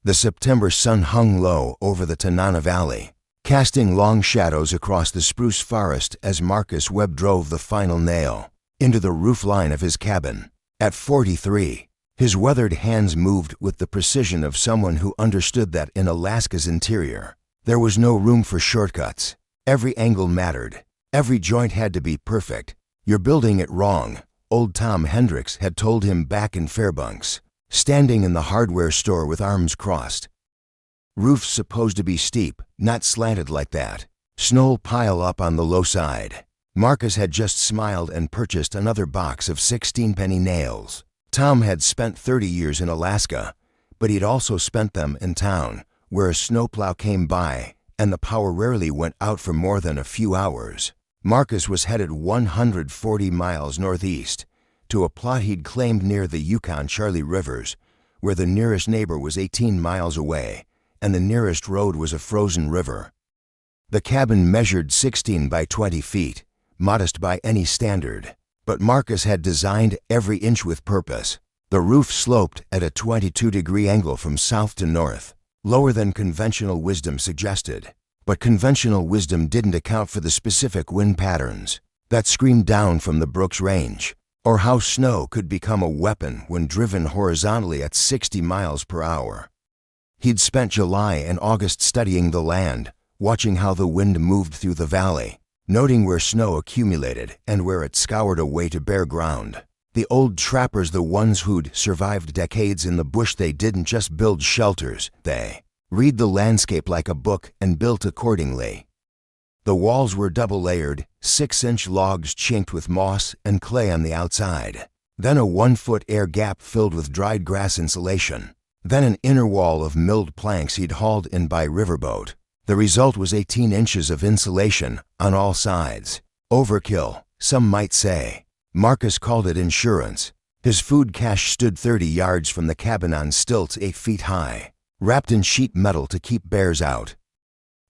The September sun hung low over the Tanana Valley, casting long shadows across the spruce forest as Marcus Webb drove the final nail into the roof line of his cabin. At 43, his weathered hands moved with the precision of someone who understood that in Alaska's interior, there was no room for shortcuts. Every angle mattered. Every joint had to be perfect. "You're building it wrong," old Tom Hendricks had told him back in Fairbanks, standing in the hardware store with arms crossed. "Roof's supposed to be steep, not slanted like that. Snow'll pile up on the low side." Marcus had just smiled and purchased another box of 16-penny nails. Tom had spent 30 years in Alaska, but he'd also spent them in town, where a snowplow came by and the power rarely went out for more than a few hours. Marcus was headed 140 miles northeast to a plot he'd claimed near the Yukon-Charlie Rivers, where the nearest neighbor was 18 miles away and the nearest road was a frozen river. The cabin measured 16 by 20 feet, modest by any standard, but Marcus had designed every inch with purpose. The roof sloped at a 22-degree angle from south to north, lower than conventional wisdom suggested. But conventional wisdom didn't account for the specific wind patterns that screamed down from the Brooks Range, or how snow could become a weapon when driven horizontally at 60 miles per hour. He'd spent July and August studying the land, watching how the wind moved through the valley, noting where snow accumulated and where it scoured away to bare ground. The old trappers, the ones who'd survived decades in the bush, they didn't just build shelters, they read the landscape like a book and built accordingly. The walls were double-layered, 6-inch logs chinked with moss and clay on the outside, then a 1-foot air gap filled with dried grass insulation, then an inner wall of milled planks he'd hauled in by riverboat. The result was 18 inches of insulation on all sides. Overkill, some might say. Marcus called it insurance. His food cache stood 30 yards from the cabin on stilts 8 feet high, wrapped in sheet metal to keep bears out.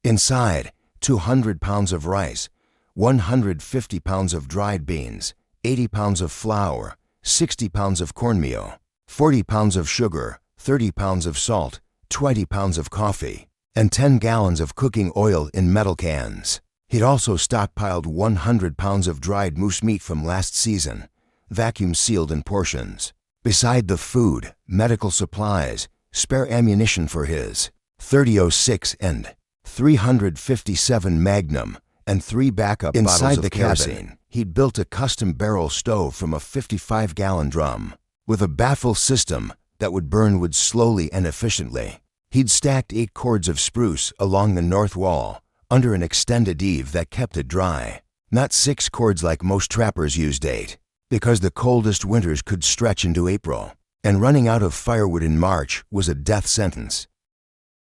Inside, 200 pounds of rice, 150 pounds of dried beans, 80 pounds of flour, 60 pounds of cornmeal, 40 pounds of sugar, 30 pounds of salt, 20 pounds of coffee, and 10 gallons of cooking oil in metal cans. He'd also stockpiled 100 pounds of dried moose meat from last season, vacuum-sealed in portions. Beside the food, medical supplies, spare ammunition for his .30-06 and .357 Magnum, and 3 backup bottles of kerosene. He'd built a custom barrel stove from a 55-gallon drum, with a baffle system that would burn wood slowly and efficiently. He'd stacked 8 cords of spruce along the north wall, under an extended eave that kept it dry. Not 6 cords like most trappers used, 8, because the coldest winters could stretch into April, and running out of firewood in March was a death sentence.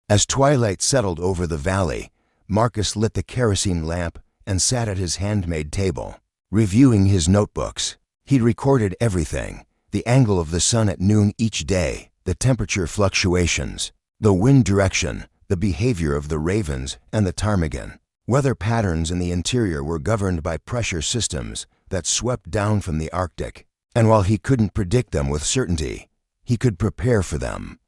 As twilight settled over the valley, Marcus lit the kerosene lamp and sat at his handmade table, reviewing his notebooks. He'd recorded everything: the angle of the sun at noon each day, the temperature fluctuations, the wind direction, the behavior of the ravens and the ptarmigan. Weather patterns in the interior were governed by pressure systems that swept down from the Arctic, and while he couldn't predict them with certainty, he could prepare for them.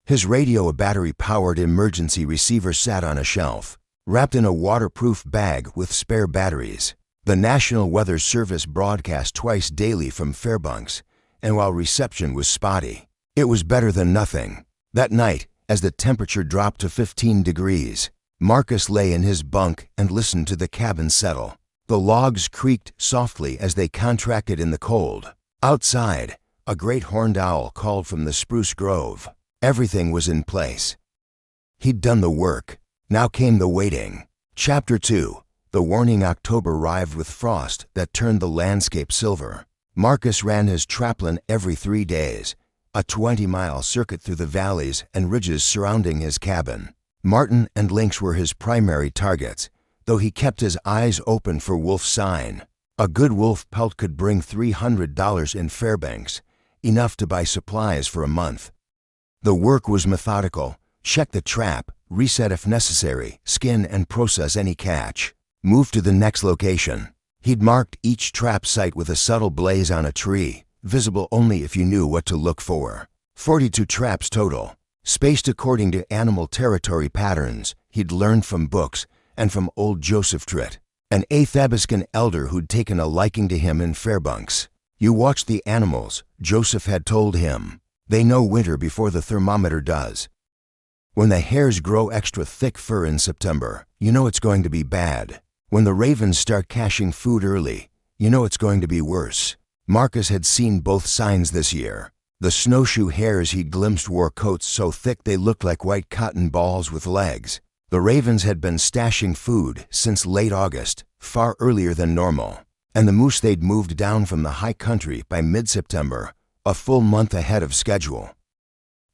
His radio, a battery-powered emergency receiver, sat on a shelf, wrapped in a waterproof bag with spare batteries. The National Weather Service broadcast twice daily from Fairbanks, and while reception was spotty, it was better than nothing. That night, as the temperature dropped to 15 degrees, Marcus lay in his bunk and listened to the cabin settle. The logs creaked softly as they contracted in the cold. Outside, a great horned owl called from the spruce grove. Everything was in place. He'd done the work. Now came the waiting. Chapter 2. The warning. October arrived with frost that turned the landscape silver. Marcus ran his traplin every 3 days, a 20-mile circuit through the valleys and ridges surrounding his cabin. Marten and lynx were his primary targets, though he kept his eyes open for wolf sign. A good wolf pelt could bring $300 in Fairbanks, enough to buy supplies for a month. The work was methodical. Check the trap, reset if necessary, skin and process any catch. Move to the next location. He'd marked each trap site with a subtle blaze on a tree, visible only if you knew what to look for. 42 traps total. spaced according to animal territory patterns he'd learned from books and from old Joseph Tritt, an Athabascan elder who'd taken a liking to him in Fairbanks. You watch the animals, Joseph had told him. They know winter before the thermometer does. When the hares grow extra thick fur in September, you know it's going to be bad. When the ravens start caching food early, you know it's going to be worse. Marcus had seen both signs this year. The snowshoe hares he'd glimpsed wore coats so thick they looked like white cotton balls with legs. The ravens had been stashing food since late August, far earlier than normal. And the moose they'd moved down from the high country by mid-September, a full month ahead of schedule.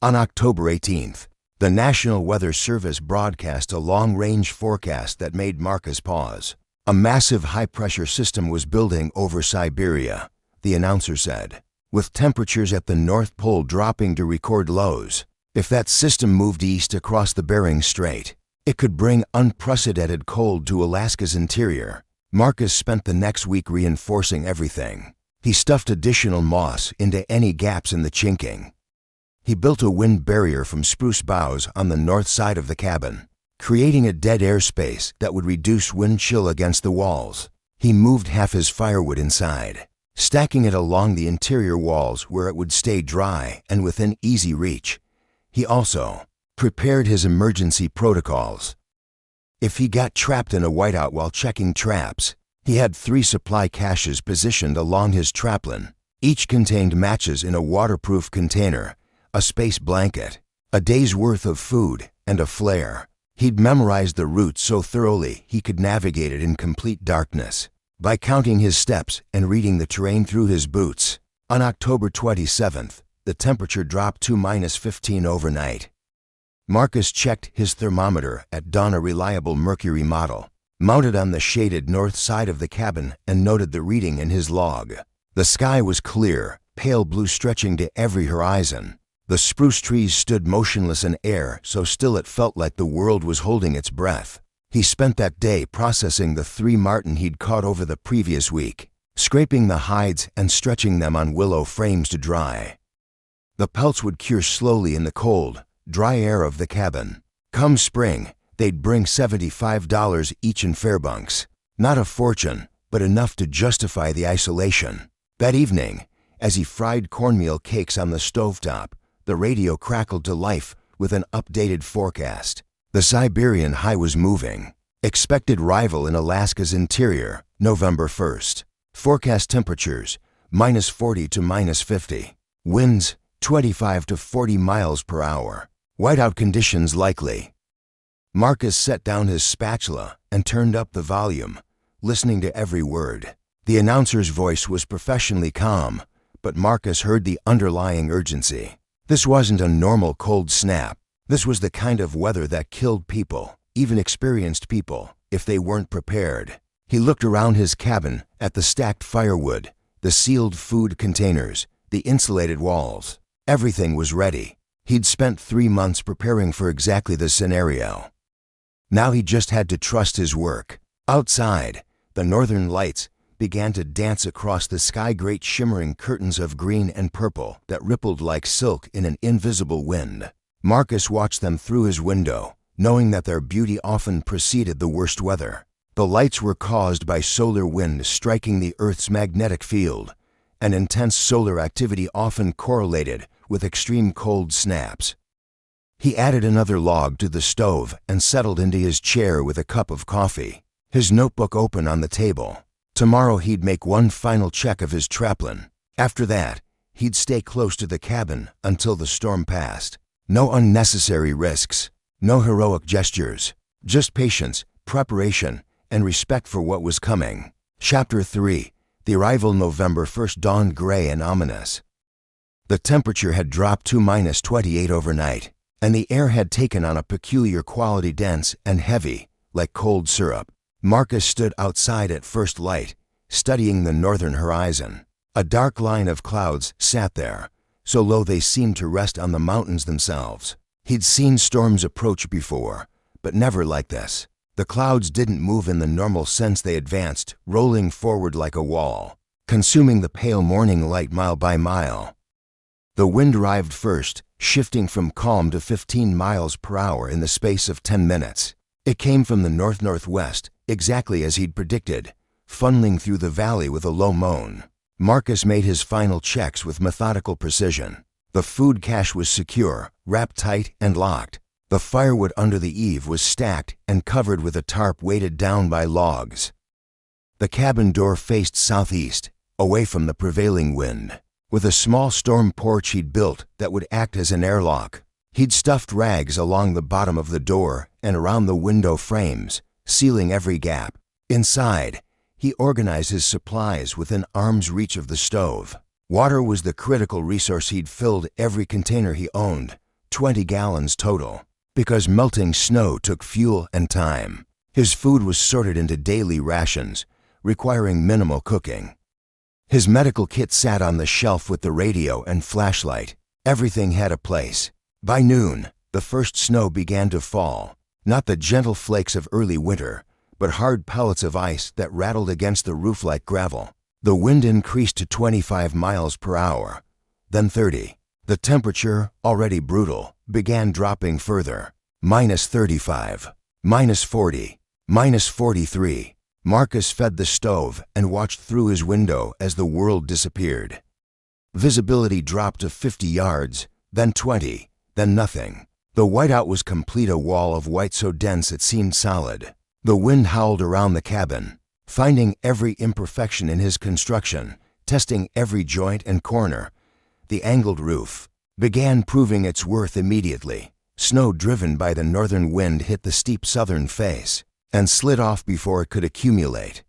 On October 18th, the National Weather Service broadcast a long-range forecast that made Marcus pause. A massive high-pressure system was building over Siberia, the announcer said, with temperatures at the North Pole dropping to record lows. If that system moved east across the Bering Strait, it could bring unprecedented cold to Alaska's interior. Marcus spent the next week reinforcing everything. He stuffed additional moss into any gaps in the chinking. He built a wind barrier from spruce boughs on the north side of the cabin, creating a dead air space that would reduce wind chill against the walls. He moved half his firewood inside, stacking it along the interior walls where it would stay dry and within easy reach. He also prepared his emergency protocols. If he got trapped in a whiteout while checking traps, he had 3 supply caches positioned along his trapline. Each contained matches in a waterproof container, a space blanket, a day's worth of food, and a flare. He'd memorized the route so thoroughly he could navigate it in complete darkness, by counting his steps and reading the terrain through his boots. On October 27th, the temperature dropped to -15 overnight. Marcus checked his thermometer at dawn, a reliable mercury model, mounted on the shaded north side of the cabin, and noted the reading in his log. The sky was clear, pale blue stretching to every horizon. The spruce trees stood motionless in air, so still it felt like the world was holding its breath. He spent that day processing the 3 marten he'd caught over the previous week, scraping the hides and stretching them on willow frames to dry. The pelts would cure slowly in the cold, dry air of the cabin. Come spring, they'd bring $75 each in Fairbanks. Not a fortune, but enough to justify the isolation. That evening, as he fried cornmeal cakes on the stovetop, the radio crackled to life with an updated forecast. The Siberian high was moving. Expected arrival in Alaska's interior, November 1st. Forecast temperatures, -40 to -50. Winds, 25 to 40 miles per hour. Whiteout conditions likely. Marcus set down his spatula and turned up the volume, listening to every word. The announcer's voice was professionally calm, but Marcus heard the underlying urgency. This wasn't a normal cold snap. This was the kind of weather that killed people, even experienced people, if they weren't prepared. He looked around his cabin at the stacked firewood, the sealed food containers, the insulated walls. Everything was ready. He'd spent 3 months preparing for exactly this scenario. Now he just had to trust his work. Outside, the northern lights began to dance across the sky, great shimmering curtains of green and purple that rippled like silk in an invisible wind. Marcus watched them through his window, knowing that their beauty often preceded the worst weather. The lights were caused by solar wind striking the Earth's magnetic field, and intense solar activity often correlated with extreme cold snaps. He added another log to the stove and settled into his chair with a cup of coffee, his notebook open on the table. Tomorrow he'd make one final check of his trapline. After that, he'd stay close to the cabin until the storm passed. No unnecessary risks, no heroic gestures, just patience, preparation, and respect for what was coming. Chapter 3. The arrival November 1st dawned gray and ominous. The temperature had dropped to -28 overnight, and the air had taken on a peculiar quality, dense and heavy, like cold syrup. Marcus stood outside at first light, studying the northern horizon. A dark line of clouds sat there, so low they seemed to rest on the mountains themselves. He'd seen storms approach before, but never like this. The clouds didn't move in the normal sense. They advanced, rolling forward like a wall, consuming the pale morning light mile by mile. The wind arrived first, shifting from calm to 15 miles per hour in the space of 10 minutes. It came from the north-northwest, exactly as he'd predicted, funneling through the valley with a low moan. Marcus made his final checks with methodical precision. The food cache was secure, wrapped tight and locked. The firewood under the eave was stacked and covered with a tarp weighted down by logs. The cabin door faced southeast, away from the prevailing wind, with a small storm porch he'd built that would act as an airlock. He'd stuffed rags along the bottom of the door and around the window frames, sealing every gap. Inside, he organized his supplies within arm's reach of the stove. Water was the critical resource. He'd filled every container he owned, 20 gallons total, because melting snow took fuel and time. His food was sorted into daily rations, requiring minimal cooking. His medical kit sat on the shelf with the radio and flashlight. Everything had a place. By noon, the first snow began to fall, not the gentle flakes of early winter, but hard pellets of ice that rattled against the roof like gravel. The wind increased to 25 miles per hour, then 30. The temperature, already brutal, began dropping further. -35, -40, -43. Marcus fed the stove and watched through his window as the world disappeared. Visibility dropped to 50 yards, then 20, then nothing. The whiteout was complete, a wall of white so dense it seemed solid. The wind howled around the cabin, finding every imperfection in his construction, testing every joint and corner. The angled roof began proving its worth immediately. Snow driven by the northern wind hit the steep southern face and slid off before it could accumulate.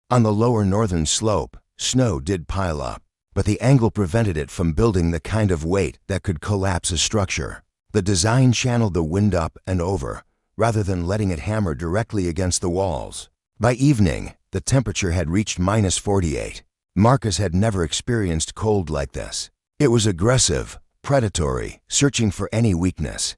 On the lower northern slope, snow did pile up, but the angle prevented it from building the kind of weight that could collapse a structure. The design channeled the wind up and over, rather than letting it hammer directly against the walls. By evening, the temperature had reached -48. Marcus had never experienced cold like this. It was aggressive, predatory, searching for any weakness.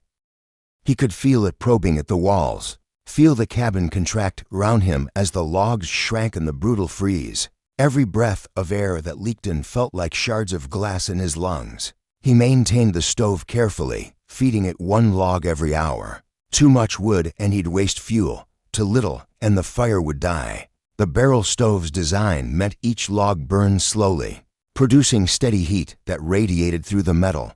He could feel it probing at the walls, feel the cabin contract around him as the logs shrank in the brutal freeze. Every breath of air that leaked in felt like shards of glass in his lungs. He maintained the stove carefully, feeding it one log every hour. Too much wood and he'd waste fuel, too little and the fire would die. The barrel stove's design meant each log burned slowly, producing steady heat that radiated through the metal.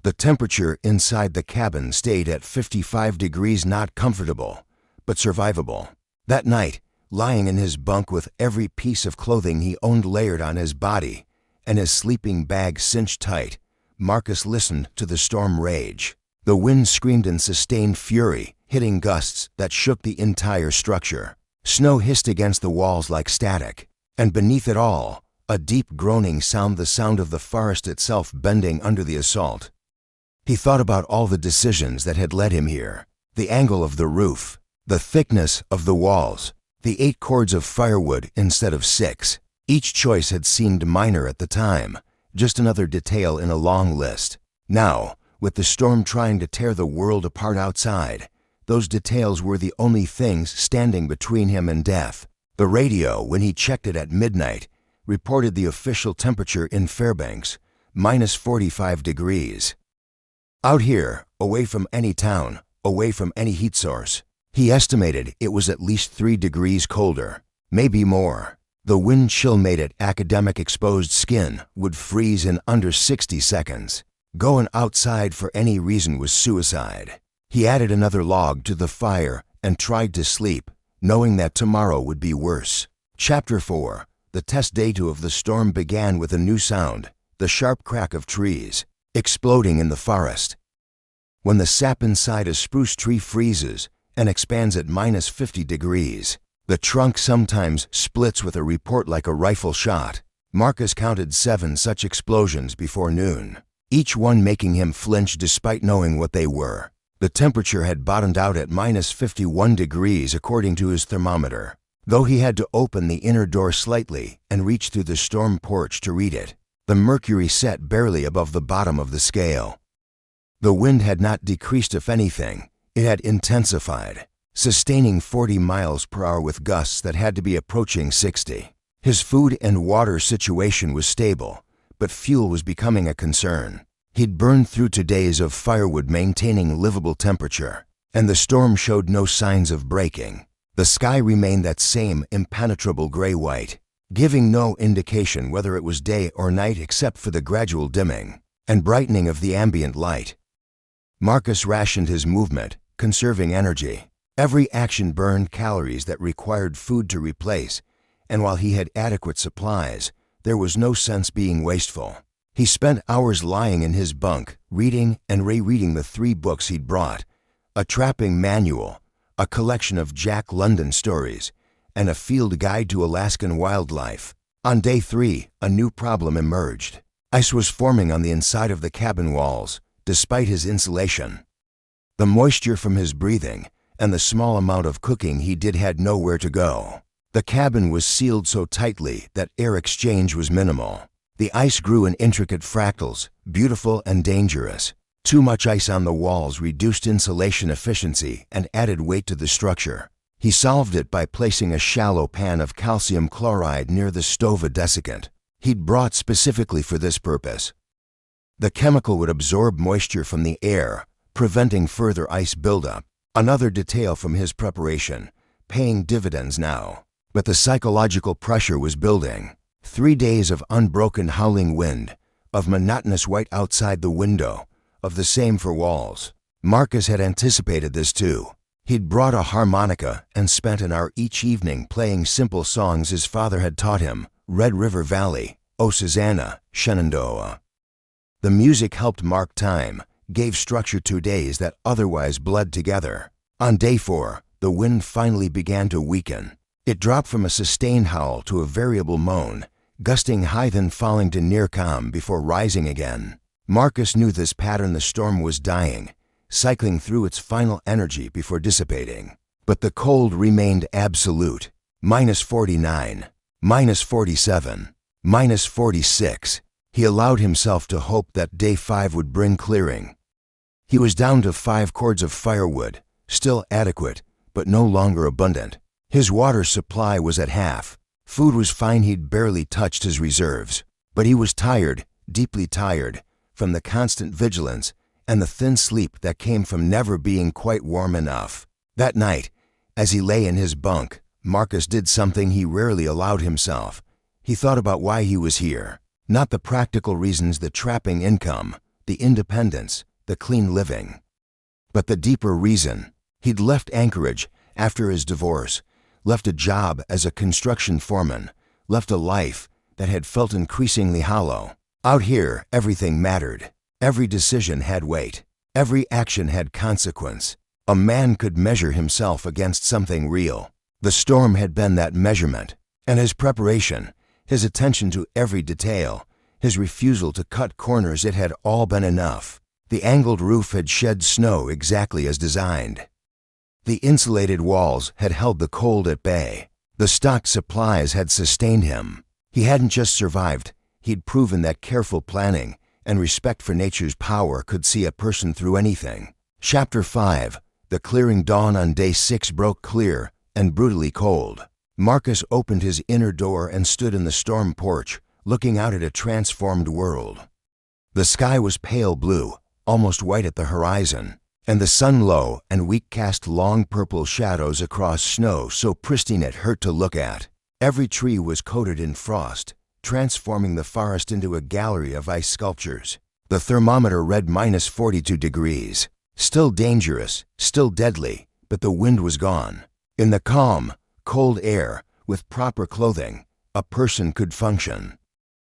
The temperature inside the cabin stayed at 55 degrees, not comfortable, but survivable. That night, lying in his bunk with every piece of clothing he owned layered on his body and his sleeping bag cinched tight, Marcus listened to the storm rage. The wind screamed in sustained fury, hitting gusts that shook the entire structure. Snow hissed against the walls like static, and beneath it all, a deep groaning sound, the sound of the forest itself bending under the assault. He thought about all the decisions that had led him here. The angle of the roof, the thickness of the walls, the 8 cords of firewood instead of 6. Each choice had seemed minor at the time, just another detail in a long list. Now, with the storm trying to tear the world apart outside, those details were the only things standing between him and death. The radio, when he checked it at midnight, reported the official temperature in Fairbanks, -45 degrees. Out here, away from any town, away from any heat source, he estimated it was at least 3 degrees colder, maybe more. The wind chill made it academic. Exposed skin would freeze in under 60 seconds. Going outside for any reason was suicide. He added another log to the fire and tried to sleep, knowing that tomorrow would be worse. Chapter 4. The test day 2 of the storm began with a new sound, the sharp crack of trees exploding in the forest. When the sap inside a spruce tree freezes and expands at -50 degrees, the trunk sometimes splits with a report like a rifle shot. Marcus counted 7 such explosions before noon, each one making him flinch despite knowing what they were. The temperature had bottomed out at -51 degrees according to his thermometer, though he had to open the inner door slightly and reach through the storm porch to read it. The mercury set barely above the bottom of the scale. The wind had not decreased, if anything, it had intensified, sustaining 40 miles per hour with gusts that had to be approaching 60. His food and water situation was stable, but fuel was becoming a concern. He'd burned through 2 days of firewood maintaining livable temperature, and the storm showed no signs of breaking. The sky remained that same impenetrable gray-white, giving no indication whether it was day or night except for the gradual dimming and brightening of the ambient light. Marcus rationed his movement, conserving energy. Every action burned calories that required food to replace, and while he had adequate supplies, there was no sense being wasteful. He spent hours lying in his bunk, reading and rereading the 3 books he'd brought, a trapping manual, a collection of Jack London stories, and a field guide to Alaskan wildlife. On day 3, a new problem emerged. Ice was forming on the inside of the cabin walls, despite his insulation. The moisture from his breathing and the small amount of cooking he did had nowhere to go. The cabin was sealed so tightly that air exchange was minimal. The ice grew in intricate fractals, beautiful and dangerous. Too much ice on the walls reduced insulation efficiency and added weight to the structure. He solved it by placing a shallow pan of calcium chloride near the stove desiccant he'd brought specifically for this purpose. The chemical would absorb moisture from the air, preventing further ice buildup. Another detail from his preparation, paying dividends now. But the psychological pressure was building. 3 days of unbroken howling wind, of monotonous white outside the window, of the same for walls. Marcus had anticipated this too. He'd brought a harmonica and spent an hour each evening playing simple songs his father had taught him, Red River Valley, O Susanna, Shenandoah. The music helped mark time, gave structure to days that otherwise bled together. On day 4, the wind finally began to weaken. It dropped from a sustained howl to a variable moan, gusting high then falling to near calm before rising again. Marcus knew this pattern. The storm was dying, cycling through its final energy before dissipating. But the cold remained absolute. -49, -47, -46. He allowed himself to hope that day 5 would bring clearing. He was down to 5 cords of firewood, still adequate, but no longer abundant. His water supply was at half. Food was fine. He'd barely touched his reserves. But he was tired, deeply tired, from the constant vigilance and the thin sleep that came from never being quite warm enough. That night, as he lay in his bunk, Marcus did something he rarely allowed himself. He thought about why he was here. Not the practical reasons, the trapping income, the independence, the clean living. But the deeper reason. He'd left Anchorage after his divorce, left a job as a construction foreman, left a life that had felt increasingly hollow. Out here, everything mattered. Every decision had weight. Every action had consequence. A man could measure himself against something real. The storm had been that measurement, and his preparation, his attention to every detail, his refusal to cut corners, it had all been enough. The angled roof had shed snow exactly as designed. The insulated walls had held the cold at bay. The stocked supplies had sustained him. He hadn't just survived, he'd proven that careful planning and respect for nature's power could see a person through anything. Chapter 5. The clearing dawn on day 6 broke clear and brutally cold. Marcus opened his inner door and stood in the storm porch, looking out at a transformed world. The sky was pale blue, almost white at the horizon, and the sun low and weak cast long purple shadows across snow so pristine it hurt to look at. Every tree was coated in frost, transforming the forest into a gallery of ice sculptures. The thermometer read -42 degrees. Still dangerous, still deadly, but the wind was gone. In the calm, cold air, with proper clothing, a person could function.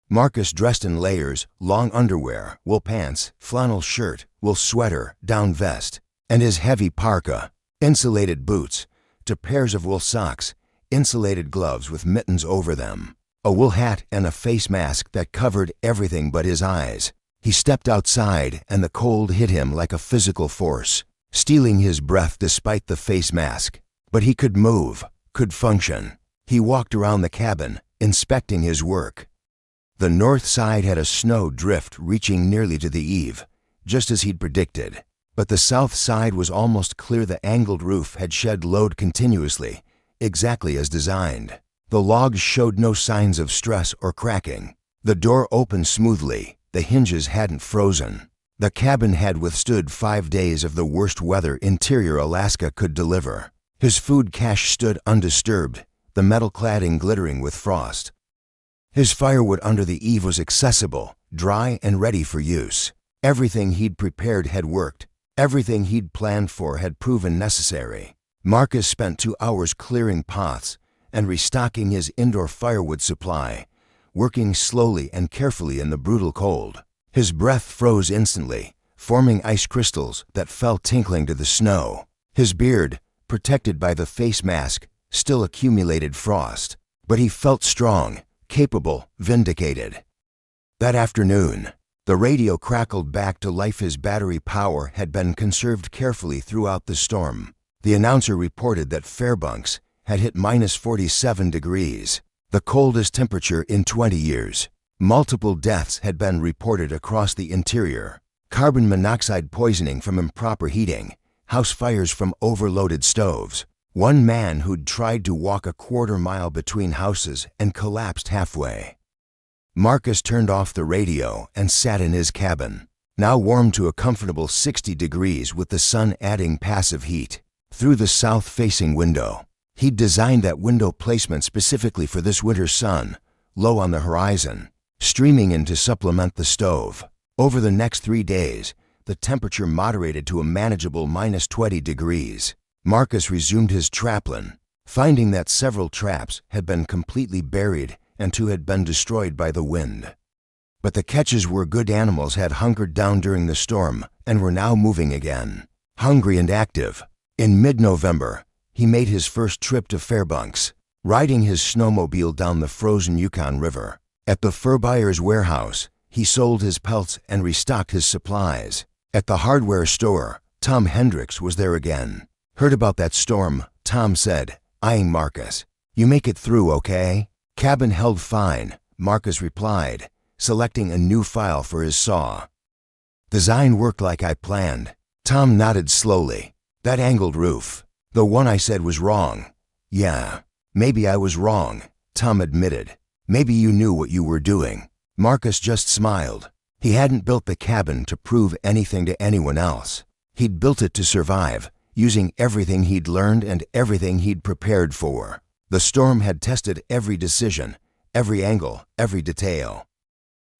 Marcus dressed in layers, long underwear, wool pants, flannel shirt, wool sweater, down vest, and his heavy parka, insulated boots, to pairs of wool socks, insulated gloves with mittens over them, a wool hat and a face mask that covered everything but his eyes. He stepped outside and the cold hit him like a physical force, stealing his breath despite the face mask. But he could move, could function. He walked around the cabin, inspecting his work. The north side had a snow drift reaching nearly to the eave, just as he'd predicted. But the south side was almost clear. The angled roof had shed load continuously, exactly as designed. The logs showed no signs of stress or cracking. The door opened smoothly, The hinges hadn't frozen. The cabin had withstood 5 days of the worst weather interior Alaska could deliver. His food cache stood undisturbed, the metal cladding glittering with frost. His firewood under the eave was accessible, dry and ready for use. Everything he'd prepared had worked. Everything he'd planned for had proven necessary. Marcus spent 2 hours clearing pots and restocking his indoor firewood supply, working slowly and carefully in the brutal cold. His breath froze instantly, forming ice crystals that fell tinkling to the snow. His beard, protected by the face mask, still accumulated frost. But he felt strong, capable, vindicated. That afternoon, the radio crackled back to life. His battery power had been conserved carefully throughout the storm. The announcer reported that Fairbanks had hit -47 degrees, the coldest temperature in 20 years. Multiple deaths had been reported across the interior. Carbon monoxide poisoning from improper heating, house fires from overloaded stoves. One man who'd tried to walk a quarter mile between houses and collapsed halfway. Marcus turned off the radio and sat in his cabin, now warmed to a comfortable 60 degrees with the sun adding passive heat. Through the south-facing window, he'd designed that window placement specifically for this winter sun, low on the horizon, streaming in to supplement the stove. Over the next 3 days, the temperature moderated to a manageable -20 degrees. Marcus resumed his traplin, finding that several traps had been completely buried and 2 had been destroyed by the wind. But the catches were good. Animals had hunkered down during the storm and were now moving again, hungry and active. In mid-November, he made his first trip to Fairbanks, riding his snowmobile down the frozen Yukon River. At the fur buyer's warehouse, he sold his pelts and restocked his supplies. At the hardware store, Tom Hendricks was there again. "Heard about that storm," Tom said, eyeing Marcus. "You make it through, okay?" "Cabin held fine," Marcus replied, selecting a new file for his saw. "Design worked like I planned." Tom nodded slowly. "That angled roof, the one I said was wrong." "Yeah, maybe I was wrong," Tom admitted. "Maybe you knew what you were doing." Marcus just smiled. He hadn't built the cabin to prove anything to anyone else. He'd built it to survive, using everything he'd learned and everything he'd prepared for. The storm had tested every decision, every angle, every detail.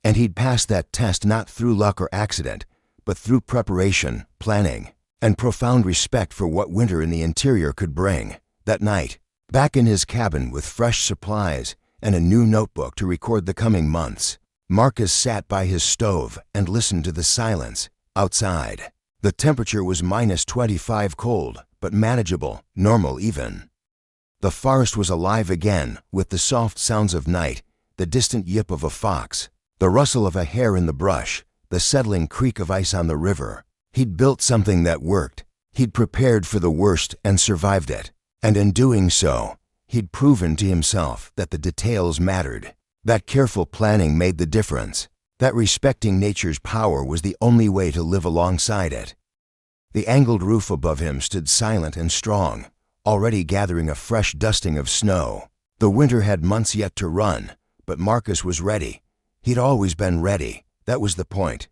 And he'd passed that test not through luck or accident, but through preparation, planning, and profound respect for what winter in the interior could bring. That night, back in his cabin with fresh supplies and a new notebook to record the coming months, Marcus sat by his stove and listened to the silence outside. The temperature was -25 cold, but manageable, normal even. The forest was alive again with the soft sounds of night, the distant yip of a fox, the rustle of a hare in the brush, the settling creak of ice on the river. He'd built something that worked. He'd prepared for the worst and survived it. And in doing so, he'd proven to himself that the details mattered, that careful planning made the difference, that respecting nature's power was the only way to live alongside it. The angled roof above him stood silent and strong, already gathering a fresh dusting of snow. The winter had months yet to run, but Marcus was ready. He'd always been ready. That was the point.